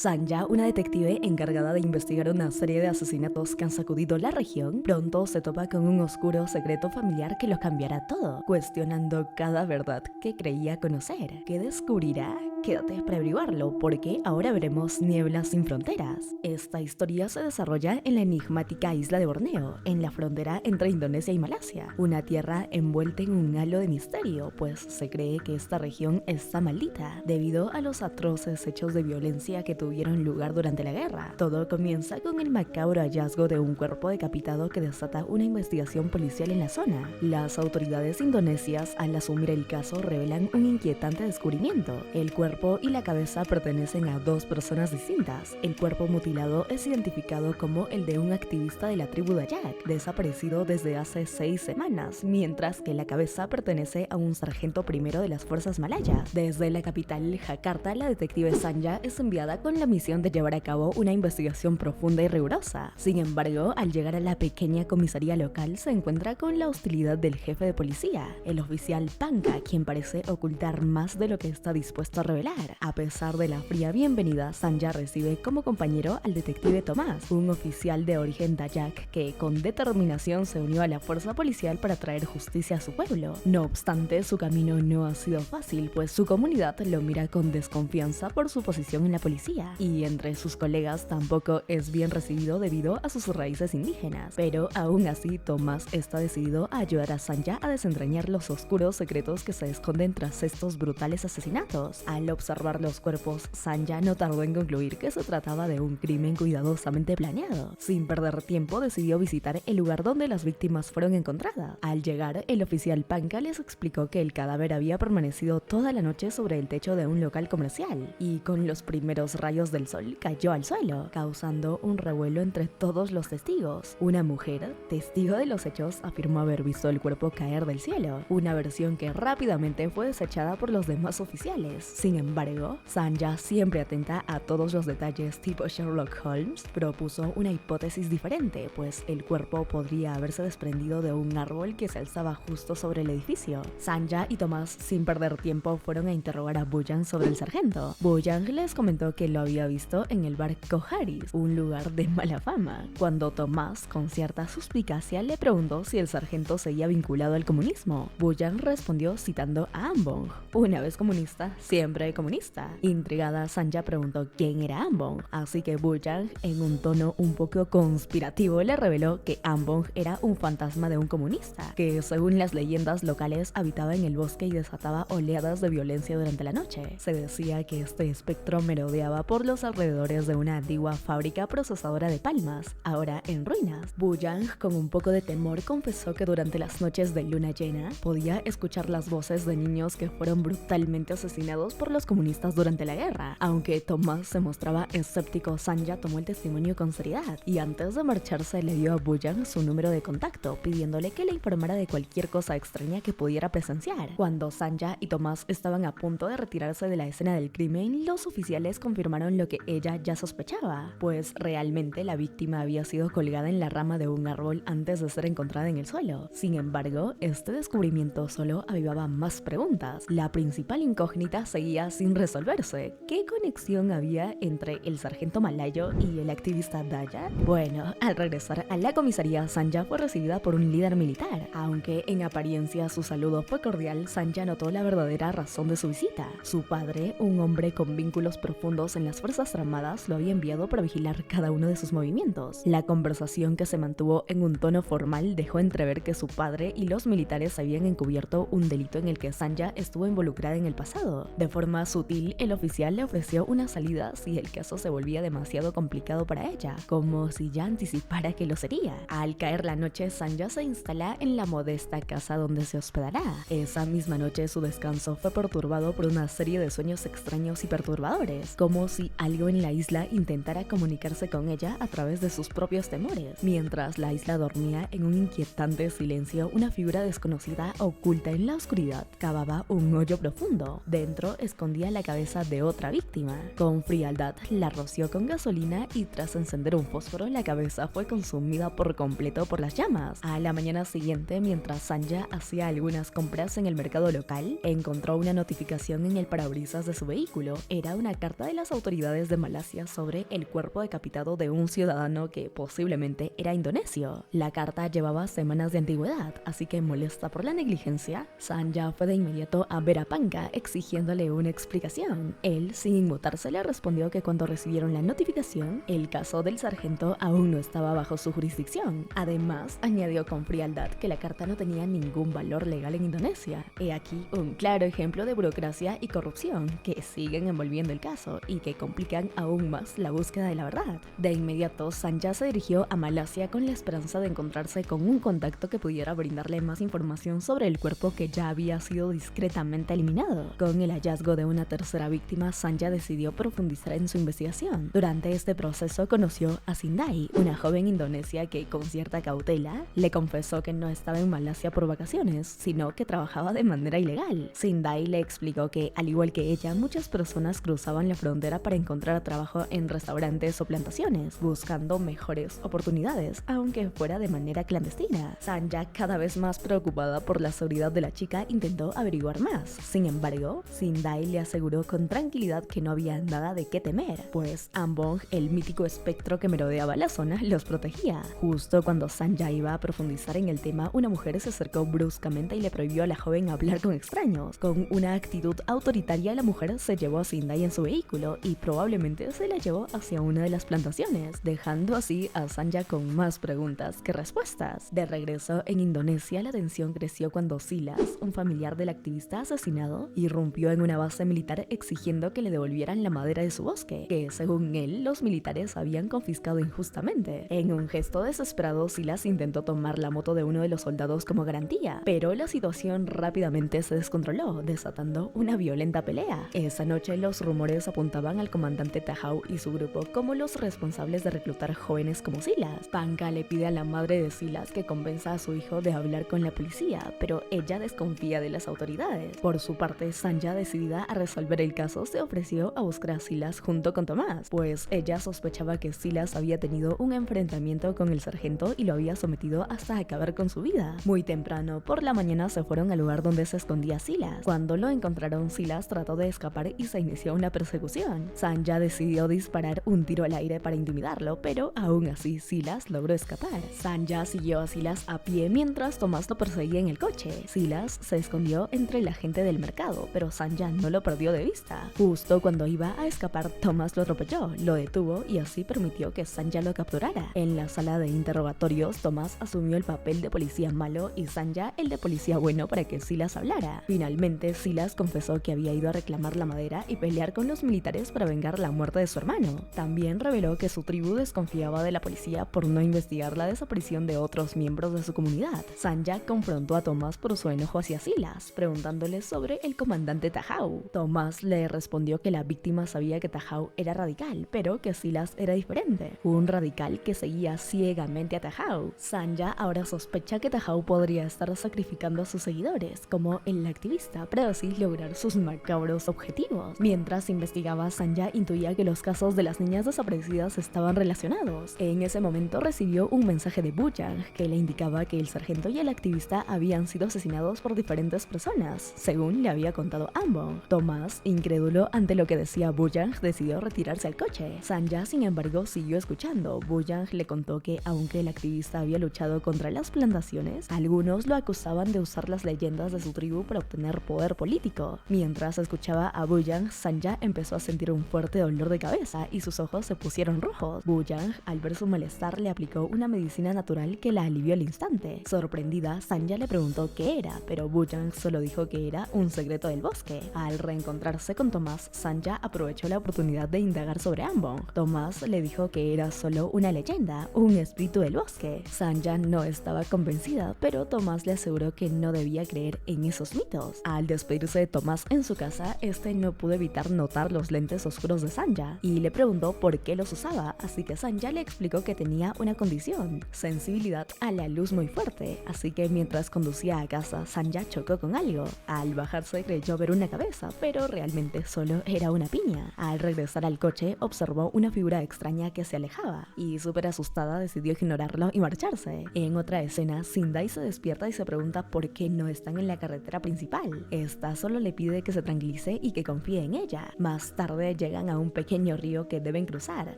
Sanja, una detective encargada de investigar una serie de asesinatos que han sacudido la región, pronto se topa con un oscuro secreto familiar que lo cambiará todo, cuestionando cada verdad que creía conocer. ¿Qué descubrirá? Quédate para averiguarlo, porque ahora veremos Nieblas sin fronteras. Esta historia se desarrolla en la enigmática isla de Borneo, en la frontera entre Indonesia y Malasia, una tierra envuelta en un halo de misterio, pues se cree que esta región está maldita debido a los atroces hechos de violencia que tuvieron lugar durante la guerra. Todo comienza con el macabro hallazgo de un cuerpo decapitado que desata una investigación policial en la zona. Las autoridades indonesias, al asumir el caso, revelan un inquietante descubrimiento. El cuerpo y la cabeza pertenecen a dos personas distintas. El cuerpo mutilado es identificado como el de un activista de la tribu Dayak, desaparecido desde hace 6 semanas, mientras que la cabeza pertenece a un sargento primero de las fuerzas malayas. Desde la capital, Jakarta, la detective Sanja es enviada con la misión de llevar a cabo una investigación profunda y rigurosa. Sin embargo, al llegar a la pequeña comisaría local, se encuentra con la hostilidad del jefe de policía, el oficial Panka, quien parece ocultar más de lo que está dispuesto a revelar. A pesar de la fría bienvenida, Sanja recibe como compañero al detective Tomás, un oficial de origen Dayak que con determinación se unió a la fuerza policial para traer justicia a su pueblo. No obstante, su camino no ha sido fácil, pues su comunidad lo mira con desconfianza por su posición en la policía, y entre sus colegas tampoco es bien recibido debido a sus raíces indígenas. Pero aún así, Tomás está decidido a ayudar a Sanja a desentrañar los oscuros secretos que se esconden tras estos brutales asesinatos. Al observar los cuerpos, Sanja no tardó en concluir que se trataba de un crimen cuidadosamente planeado. Sin perder tiempo, decidió visitar el lugar donde las víctimas fueron encontradas. Al llegar, el oficial Panka les explicó que el cadáver había permanecido toda la noche sobre el techo de un local comercial, y con los primeros rayos del sol cayó al suelo, causando un revuelo entre todos los testigos. Una mujer, testigo de los hechos, afirmó haber visto el cuerpo caer del cielo, una versión que rápidamente fue desechada por los demás oficiales. Sin embargo, Sanja, siempre atenta a todos los detalles tipo Sherlock Holmes, propuso una hipótesis diferente, pues el cuerpo podría haberse desprendido de un árbol que se alzaba justo sobre el edificio. Sanja y Tomás, sin perder tiempo, fueron a interrogar a Bujang sobre el sargento. Bujang les comentó que lo había visto en el bar Koharis, un lugar de mala fama, cuando Tomás, con cierta suspicacia, le preguntó si el sargento seguía vinculado al comunismo. Bujang respondió citando a Ambong: una vez comunista, siempre comunista. Intrigada, Sanja preguntó quién era Ambong, así que Bujang, en un tono un poco conspirativo, le reveló que Ambong era un fantasma de un comunista, que según las leyendas locales habitaba en el bosque y desataba oleadas de violencia durante la noche. Se decía que este espectro merodeaba por los alrededores de una antigua fábrica procesadora de palmas, ahora en ruinas. Bujang, con un poco de temor, confesó que durante las noches de luna llena podía escuchar las voces de niños que fueron brutalmente asesinados por los comunistas durante la guerra. Aunque Tomás se mostraba escéptico, Sanja tomó el testimonio con seriedad, y antes de marcharse le dio a Bujang su número de contacto, pidiéndole que le informara de cualquier cosa extraña que pudiera presenciar. Cuando Sanja y Tomás estaban a punto de retirarse de la escena del crimen, los oficiales confirmaron lo que ella ya sospechaba, pues realmente la víctima había sido colgada en la rama de un árbol antes de ser encontrada en el suelo. Sin embargo, este descubrimiento solo avivaba más preguntas. La principal incógnita seguía sin resolverse. ¿Qué conexión había entre el sargento malayo y el activista Dayak? Bueno, al regresar a la comisaría, Sanja fue recibida por un líder militar. Aunque en apariencia su saludo fue cordial, Sanja notó la verdadera razón de su visita. Su padre, un hombre con vínculos profundos en las fuerzas armadas, lo había enviado para vigilar cada uno de sus movimientos. La conversación, que se mantuvo en un tono formal, dejó entrever que su padre y los militares habían encubierto un delito en el que Sanja estuvo involucrada en el pasado. De forma sutil, el oficial le ofreció una salida si el caso se volvía demasiado complicado para ella, como si ya anticipara que lo sería. Al caer la noche, Sanja se instala en la modesta casa donde se hospedará. Esa misma noche, su descanso fue perturbado por una serie de sueños extraños y perturbadores, como si algo en la isla intentara comunicarse con ella a través de sus propios temores. Mientras la isla dormía en un inquietante silencio, una figura desconocida oculta en la oscuridad cavaba un hoyo profundo. Dentro, escondida escondía la cabeza de otra víctima. Con frialdad la roció con gasolina y tras encender un fósforo la cabeza fue consumida por completo por las llamas. A la mañana siguiente, mientras Sanja hacía algunas compras en el mercado local, encontró una notificación en el parabrisas de su vehículo. Era una carta de las autoridades de Malasia sobre el cuerpo decapitado de un ciudadano que posiblemente era indonesio. La carta llevaba semanas de antigüedad, así que molesta por la negligencia, Sanja fue de inmediato a Verapanka exigiéndole una explicación. Él, sin inmutarse, le respondió que cuando recibieron la notificación, el caso del sargento aún no estaba bajo su jurisdicción. Además, añadió con frialdad que la carta no tenía ningún valor legal en Indonesia. He aquí un claro ejemplo de burocracia y corrupción que siguen envolviendo el caso y que complican aún más la búsqueda de la verdad. De inmediato, Sanja se dirigió a Malasia con la esperanza de encontrarse con un contacto que pudiera brindarle más información sobre el cuerpo que ya había sido discretamente eliminado. Con el hallazgo de una tercera víctima, Sanja decidió profundizar en su investigación. Durante este proceso conoció a Sindai, una joven indonesia que, con cierta cautela, le confesó que no estaba en Malasia por vacaciones, sino que trabajaba de manera ilegal. Sindai le explicó que, al igual que ella, muchas personas cruzaban la frontera para encontrar trabajo en restaurantes o plantaciones, buscando mejores oportunidades, aunque fuera de manera clandestina. Sanja, cada vez más preocupada por la seguridad de la chica, intentó averiguar más. Sin embargo, Sindai le aseguró con tranquilidad que no había nada de qué temer, pues Ambong, el mítico espectro que merodeaba la zona, los protegía. Justo cuando Sanja iba a profundizar en el tema, una mujer se acercó bruscamente y le prohibió a la joven hablar con extraños. Con una actitud autoritaria, la mujer se llevó a Sindai en su vehículo y probablemente se la llevó hacia una de las plantaciones, dejando así a Sanja con más preguntas que respuestas. De regreso en Indonesia, la tensión creció cuando Silas, un familiar del activista asesinado, irrumpió en una base militar exigiendo que le devolvieran la madera de su bosque, que según él los militares habían confiscado injustamente. En un gesto desesperado, Silas intentó tomar la moto de uno de los soldados como garantía, pero la situación rápidamente se descontroló, desatando una violenta pelea. Esa noche los rumores apuntaban al comandante Tahau y su grupo como los responsables de reclutar jóvenes como Silas. Panka le pide a la madre de Silas que convenza a su hijo de hablar con la policía, pero ella desconfía de las autoridades. Por su parte, Sanja, decidida a resolver el caso, se ofreció a buscar a Silas junto con Tomás, pues ella sospechaba que Silas había tenido un enfrentamiento con el sargento y lo había sometido hasta acabar con su vida. Muy temprano por la mañana se fueron al lugar donde se escondía Silas. Cuando lo encontraron, Silas trató de escapar y se inició una persecución. Sanja decidió disparar un tiro al aire para intimidarlo, pero aún así Silas logró escapar. Sanja siguió a Silas a pie mientras Tomás lo perseguía en el coche. Silas se escondió entre la gente del mercado, pero Sanja no lo perdió de vista. Justo cuando iba a escapar, Tomás lo atropelló, lo detuvo y así permitió que Sanja lo capturara. En la sala de interrogatorios, Tomás asumió el papel de policía malo y Sanja el de policía bueno para que Silas hablara. Finalmente, Silas confesó que había ido a reclamar la madera y pelear con los militares para vengar la muerte de su hermano. También reveló que su tribu desconfiaba de la policía por no investigar la desaparición de otros miembros de su comunidad. Sanja confrontó a Tomás por su enojo hacia Silas, preguntándole sobre el comandante Tahau. Tomás le respondió que la víctima sabía que Tahau era radical, pero que Silas era diferente, un radical que seguía ciegamente a Tahau. Sanja ahora sospecha que Tahau podría estar sacrificando a sus seguidores, como el activista, para así lograr sus macabros objetivos. Mientras investigaba, Sanja intuía que los casos de las niñas desaparecidas estaban relacionados. En ese momento recibió un mensaje de Bujang que le indicaba que el sargento y el activista habían sido asesinados por diferentes personas, según le había contado Ambong. Tomás, incrédulo ante lo que decía Bujang, decidió retirarse al coche. Sanja, sin embargo, siguió escuchando. Bujang le contó que, aunque el activista había luchado contra las plantaciones, algunos lo acusaban de usar las leyendas de su tribu para obtener poder político. Mientras escuchaba a Bujang, Sanja empezó a sentir un fuerte dolor de cabeza y sus ojos se pusieron rojos. Bujang, al ver su malestar, le aplicó una medicina natural que la alivió al instante. Sorprendida, Sanja le preguntó qué era, pero Bujang solo dijo que era un secreto del bosque. Al reencontrarse con Tomás, Sanja aprovechó la oportunidad de indagar sobre Ambong. Tomás le dijo que era solo una leyenda, un espíritu del bosque. Sanja no estaba convencida, pero Tomás le aseguró que no debía creer en esos mitos. Al despedirse de Tomás en su casa, este no pudo evitar notar los lentes oscuros de Sanja y le preguntó por qué los usaba, así que Sanja le explicó que tenía una condición: sensibilidad a la luz muy fuerte, así que mientras conducía a casa, Sanja chocó con algo. Al bajarse creyó ver una cabeza, pero realmente solo era una piña. Al regresar al coche, observó una figura extraña que se alejaba y súper asustada decidió ignorarlo y marcharse. En otra escena, Sindai se despierta y se pregunta por qué no están en la carretera principal. Esta solo le pide que se tranquilice y que confíe en ella. Más tarde llegan a un pequeño río que deben cruzar.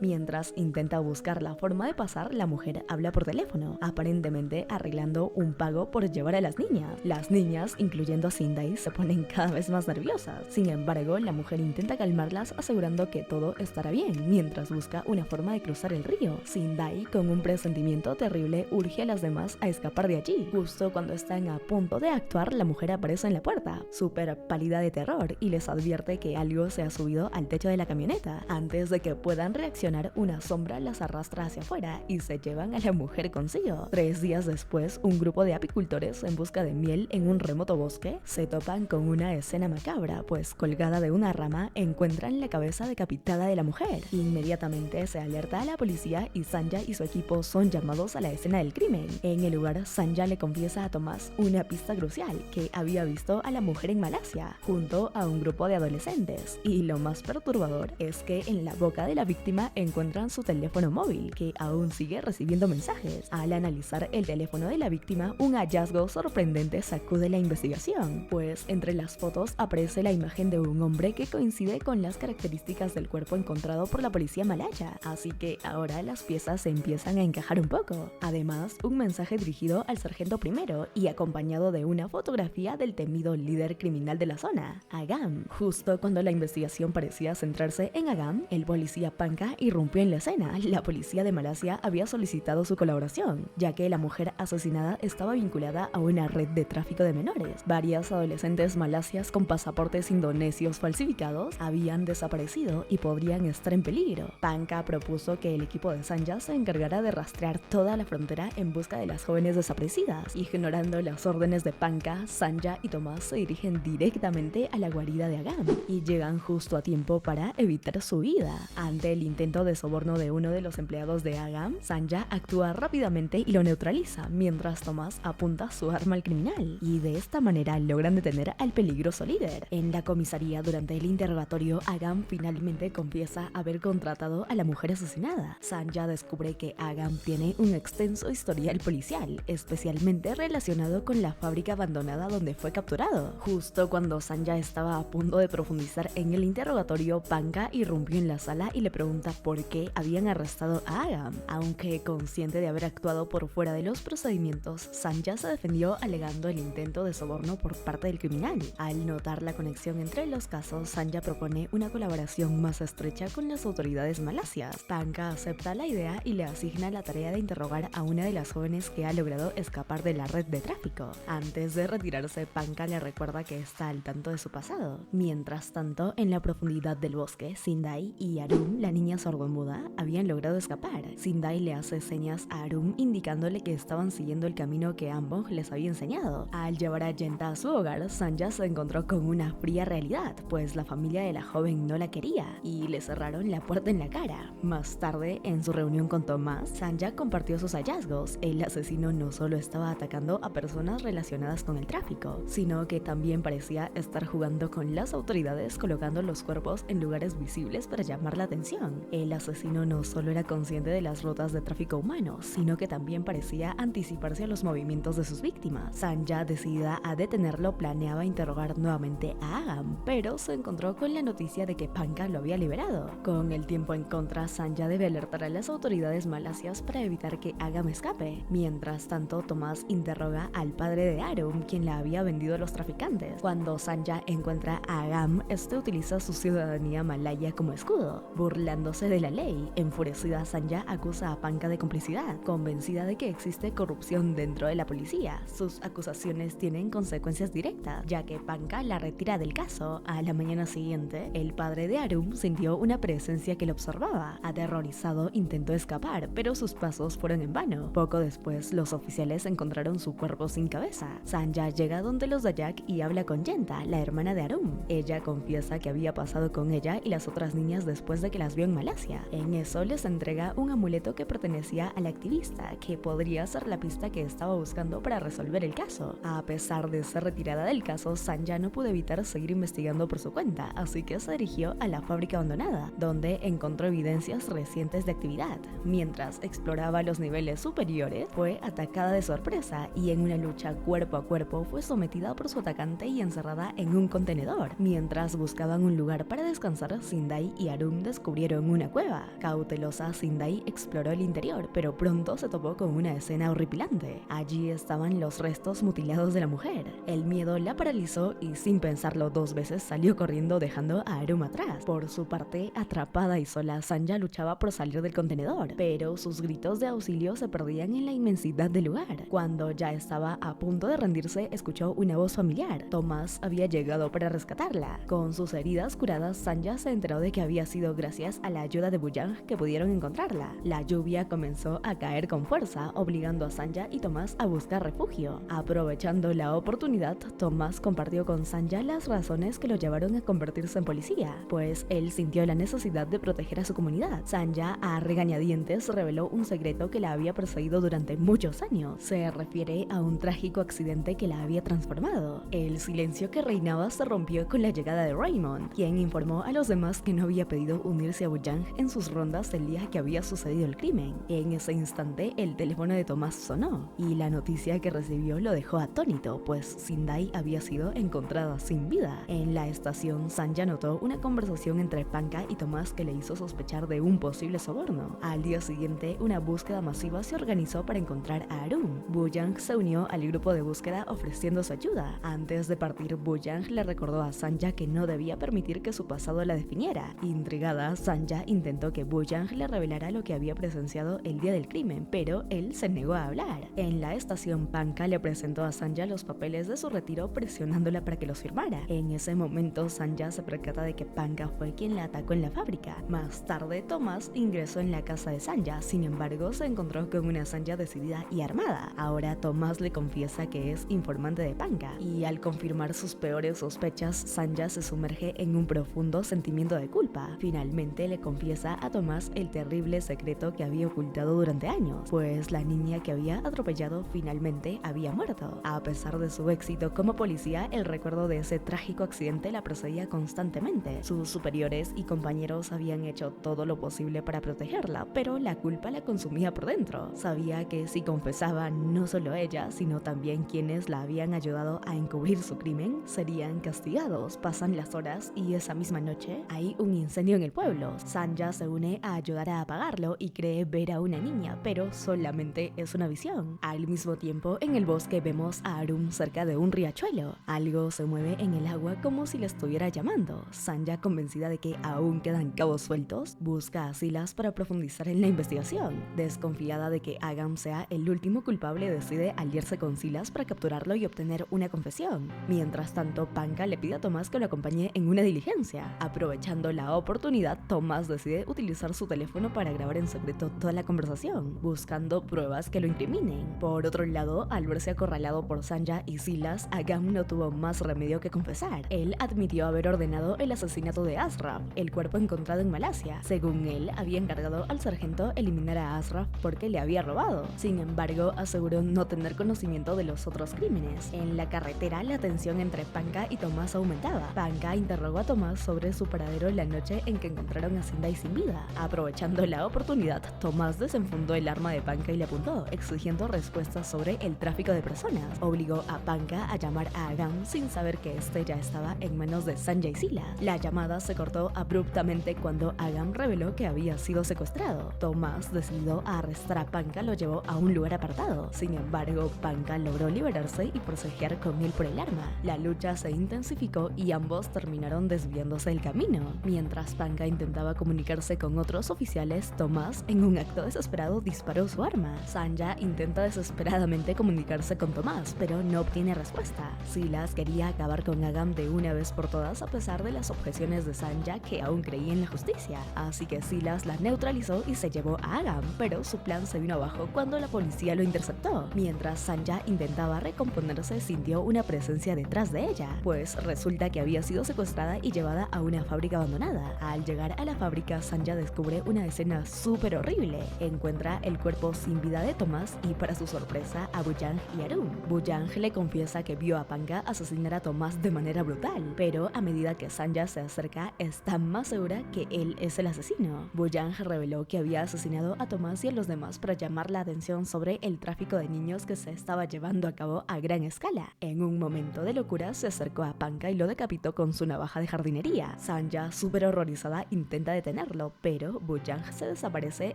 Mientras intenta buscar la forma de pasar, la mujer habla por teléfono, aparentemente arreglando un pago por llevar a las niñas. Las niñas, incluyendo a Sindai, se ponen cada vez más nerviosas. Sin embargo, la mujer intenta calmarlas asegurando que todo estará bien, mientras busca una forma de cruzar el río. Sindai, con un presentimiento terrible, urge a las demás a escapar de allí. Justo cuando están a punto de actuar, la mujer aparece en la puerta, súper pálida de terror, y les advierte que algo se ha subido al techo de la camioneta. Antes de que puedan reaccionar, una sombra las arrastra hacia afuera y se llevan a la mujer consigo. 3 días después, un grupo de apicultores en busca de miel en un remoto bosque se topan con una escena macabra, pues colgada de una rama encuentran la cabeza decapitada de la mujer. Inmediatamente se alerta a la policía y Sanja y su equipo son llamados a la escena del crimen. En el lugar, Sanja le confiesa a Tomás una pista crucial, que había visto a la mujer en Malasia, junto a un grupo de adolescentes. Y lo más perturbador es que en la boca de la víctima encuentran su teléfono móvil, que aún sigue recibiendo mensajes. Al analizar el teléfono de la víctima, un hallazgo sorprendente sacude la investigación, pues entre las fotos aparece la imagen de un hombre que coincide con las características del cuerpo encontrado por la policía malaya, así que ahora las piezas se empiezan a encajar un poco. Además, un mensaje dirigido al sargento primero y acompañado de una fotografía del temido líder criminal de la zona, Agam. Justo cuando la investigación parecía centrarse en Agam, el policía Panka irrumpió en la escena. La policía de Malasia había solicitado su colaboración, ya que la mujer asesinada estaba vinculada a una red de tráfico de menores. Varias adolescentes malasias con pasaportes indonesios falsificados habían desaparecido y podrían estar en peligro. Panka propuso que el equipo de Sanja se encargara de rastrear toda la frontera en busca de las jóvenes desaparecidas. Ignorando las órdenes de Panka, Sanja y Tomás se dirigen directamente a la guarida de Agam y llegan justo a tiempo para evitar su huida. Ante el intento de soborno de uno de los empleados de Agam, Sanja actúa rápidamente y lo neutraliza, mientras Tomás apunta su arma al criminal, y de esta manera logran detener al peligroso líder. En la comisaría, durante el interrogatorio, Agam finalmente confiesa haber contratado a la mujer asesinada. Sanja descubre que Agam tiene un extenso historial policial, especialmente relacionado con la fábrica abandonada donde fue capturado. Justo cuando Sanja estaba a punto de profundizar en el interrogatorio, Panka irrumpió en la sala y le pregunta por qué habían arrestado a Agam. Aunque consciente de haber actuado por fuera de los procedimientos, Sanja se defendió alegando el intento de soborno por parte del criminal. Al notar la conexión entre los casos, Sanja propone una colaboración más estrecha con las autoridades malasias. Panka acepta la idea y le asigna la tarea de interrogar a una de las jóvenes que ha logrado escapar de la red de tráfico. Antes de retirarse, Panka le recuerda que está al tanto de su pasado. Mientras tanto, en la profundidad del bosque, Sindai y Arum, la niña sordomuda, habían logrado escapar. Sindai le hace señas a Arum indicándole que estaban siguiendo el camino que Ambong les había enseñado. Al llevar a Yenta a su hogar, Sanja se encontró con una fría realidad, pues la familia de la joven no la quería y le cerraron la puerta en la cara. Más tarde, en su reunión con Tomás, Sanja compartió sus hallazgos. El asesino no solo estaba atacando a personas relacionadas con el tráfico, sino que también parecía estar jugando con las autoridades, colocando los cuerpos en lugares visibles para llamar la atención. El asesino no solo era consciente de las rutas de tráfico humano, sino que también parecía anticiparse a los movimientos de sus víctimas. Sanja, decidida a detenerlo, planeaba interrogar nuevamente a Agam, pero se encontró con la noticia de que Panka lo había liberado. Con el tiempo en contra, Sanja debe alertar a las autoridades malasias para evitar que Agam escape. Mientras tanto, Tomás interroga al padre de Arum, quien la había vendido a los traficantes. Cuando Sanja encuentra a Agam, este utiliza su ciudadanía malaya como escudo, burlándose de la ley. Enfurecida, Sanja acusa a Panka de complicidad, convencida de que existe corrupción dentro de la policía. Sus acusaciones tienen consecuencias directas, ya que Panka la retira del caso. A la mañana siguiente, el padre de Arum sintió una presencia que lo observaba. Aterrorizado, intentó escapar, pero sus pasos fueron en vano. Poco después, los oficiales encontraron su cuerpo sin cabeza. Sanja llega donde los Dayak y habla con Yenta, la hermana de Arum. Ella confiesa que había pasado con ella y las otras niñas después de que las vio en Malasia. En eso les entrega un amuleto que pertenecía al activista, que podría ser la pista que estaba buscando para resolver el caso. A pesar de ser retirada del caso, Sanja no pudo evitar seguir investigando por su cuenta, así que se dirigió a la fábrica abandonada, donde encontró evidencias recientes de actividad. Mientras exploraba los niveles superiores, fue atacada de sorpresa y en una lucha cuerpo a cuerpo fue sometida por su atacante y encerrada en un contenedor. Mientras buscaban un lugar para descansar, Sindai y Arum descubrieron una cueva. Cautelosa, Sindai exploró el interior, pero pronto se topó con una escena horripilante. Allí estaban los restos mutilados de la mujer. El miedo la paralizó y sin pensarlo dos veces salió corriendo dejando a Arum atrás. Por su parte, atrapada y sola, Sanja luchaba por salir del contenedor, pero sus gritos de auxilio se perdían en la inmensidad del lugar. Cuando ya estaba a punto de rendirse, escuchó una voz familiar. Tomás había llegado para rescatarla. Con sus heridas curadas, Sanja se enteró de que había sido gracias a la ayuda de Bujang que pudieron encontrarla. La lluvia comenzó a caer con fuerza, obligando a Sanja y Tomás a buscar refugio. Aprovechando la oportunidad, Tomás compartió con Sanja las razones que lo llevaron a convertirse en policía, pues él sintió la necesidad de proteger a su comunidad. Sanja, a regañadientes, reveló un secreto que la había perseguido durante muchos años. Se refiere a un trágico accidente que la había transformado. El silencio que reinaba se rompió con la llegada de Raymond, quien informó a los demás que no había pedido unirse a Bujang en sus rondas el día que había sucedido el crimen. En ese instante, el teléfono de Tomás sonó, y la noticia que recibió lo dejó atónito, pues Sindai había sido encontrada sin vida. En la estación, Sanja notó una conversación entre Panka y Tomás que le hizo sospechar de un posible soborno. Al día siguiente, una búsqueda masiva se organizó para encontrar a Arum. Bujang se unió al grupo de búsqueda ofreciendo su ayuda. Antes de partir, Bujang le recordó a Sanja que no debía permitir que su pasado la definiera. Intrigada, Sanja intentó que Bujang le revelara lo que había presenciado el día del crimen, pero él se negó a hablar. En la estación, Panka le presentó a Sanja los papeles de su retiro presionándola para que los firmara. En ese momento, Sanja se percata de que Panka fue quien la atacó en la fábrica. Más tarde, Tomás ingresó en la casa de Sanja, sin embargo, se encontró con una Sanja decidida y armada. Ahora Tomás le confiesa que es informante de Panka, y al confirmar sus peores sospechas, Sanja se sumerge en un profundo sentimiento de culpa. Finalmente le confiesa a Tomás el terrible secreto que había ocultado durante años, pues la niña que había atropellado finalmente había muerto. A pesar de su éxito como policía, el recuerdo de ese trágico accidente la perseguía constantemente. Sus superiores y compañeros habían hecho todo lo posible para protegerla, pero la culpa la consumía por dentro. Sabía que si confesaba, no solo ella, sino también quienes la habían ayudado a encubrir su crimen, serían castigados. Pasan las horas y esa misma noche hay un incendio en el pueblo. Sanja se une a ayudar a apagarlo y cree ver a una niña, pero solamente es una visión. Al mismo tiempo, en el bosque vemos a Arum cerca de un riachuelo. Algo se mueve en el agua como si le estuviera llamando. Sanja, convencida de que aún quedan cabos sueltos, busca a Silas para profundizar en la investigación. Desconfiada de que Agam sea el último culpable, decide aliarse con Silas para capturarlo y obtener una confesión. Mientras tanto, Panka le pide a Tomás que lo acompañe en una diligencia. Aprovechando la oportunidad, Tomás decide utilizar su teléfono para grabar en secreto toda la conversación, buscando pruebas que lo incriminen. Por otro lado, al verse acorralado por Sanja y Silas, Agam no tuvo más remedio que confesar. Él admitió haber ordenado el asesinato de Ashraf, el cuerpo encontrado en Malasia. Según él, había encargado al sargento eliminar a Ashraf porque le había robado. Sin embargo, aseguró no tener conocimiento de los otros crímenes. En la carretera, la tensión entre Panka y Tomás aumentaba. Panka interrogó a Tomás sobre su paradero la noche en que encontraron a Sindai sin vida. Aprovechando la oportunidad, Tomás desenfundó el arma de Panka y le apuntó, exigiendo respuestas sobre el tráfico de personas. Obligó a Panka a llamar a Agam sin saber que este ya estaba en manos de Sanja y Sila. La llamada se cortó abruptamente cuando Agam reveló que había sido secuestrado. Tomás, decidido a arrestar a Panka, lo llevó a un lugar apartado. Sin embargo, Panka logró liberarse y forcejear con él por el arma. La lucha se intensificó y ambos terminaron desviándose del camino. Mientras Panka intentaba comunicarse con otros oficiales, Tomás, en un acto desesperado, disparó su arma. Sanja intenta desesperadamente comunicarse con Tomás, pero no obtiene respuesta. Silas quería acabar con Agam de una vez por todas a pesar de las objeciones de Sanja, que aún creía en la justicia. Así que Silas la neutralizó y se llevó a Agam, pero su plan se vino abajo cuando la policía lo interceptó. Mientras Sanja intentaba recomponerse, sintió una presencia detrás de ella, pues resulta que había sido secuestrada y llevada a una fábrica abandonada. Al llegar a la fábrica, Sanja descubre una escena súper horrible. Encuentra el cuerpo sin vida de Tomás y, para su sorpresa, a Bujang y Arum. Bujang le confiesa que vio a Panka asesinar a Tomás de manera manera brutal, pero a medida que Sanja se acerca, está más segura que él es el asesino. Boo-Yang reveló que había asesinado a Thomas y a los demás para llamar la atención sobre el tráfico de niños que se estaba llevando a cabo a gran escala. En un momento de locura se acercó a Panka y lo decapitó con su navaja de jardinería. Sanja, súper horrorizada, intenta detenerlo, pero Boo-Yang se desaparece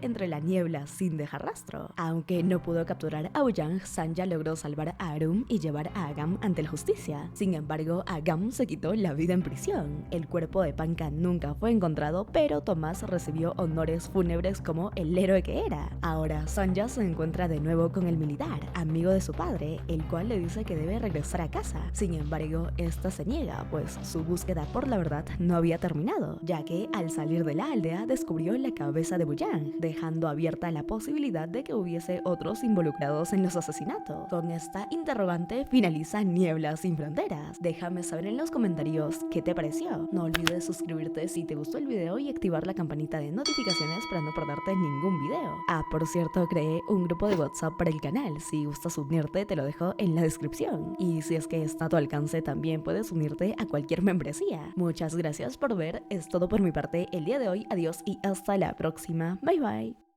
entre la niebla sin dejar rastro. Aunque no pudo capturar a Boo-Yang, Sanja logró salvar a Arum y llevar a Agam ante la justicia. Sin embargo, Agam se quitó la vida en prisión. El cuerpo de Panka nunca fue encontrado, pero Thomas recibió honores fúnebres como el héroe que era. Ahora Sanja se encuentra de nuevo con el militar, amigo de su padre, el cual le dice que debe regresar a casa. Sin embargo, esta se niega, pues su búsqueda por la verdad no había terminado, ya que al salir de la aldea descubrió la cabeza de Boo-Yang, dejando abierta la posibilidad de que hubiese otros involucrados en los asesinatos. Con esta interrogante finaliza Niebla sin Fronteras. Déjame saber en los comentarios qué te pareció. No olvides suscribirte si te gustó el video y activar la campanita de notificaciones para no perderte ningún video. Ah, por cierto, creé un grupo de WhatsApp para el canal. Si gustas unirte, te lo dejo en la descripción. Y si es que está a tu alcance, también puedes unirte a cualquier membresía. Muchas gracias por ver. Es todo por mi parte el día de hoy. Adiós y hasta la próxima. Bye bye.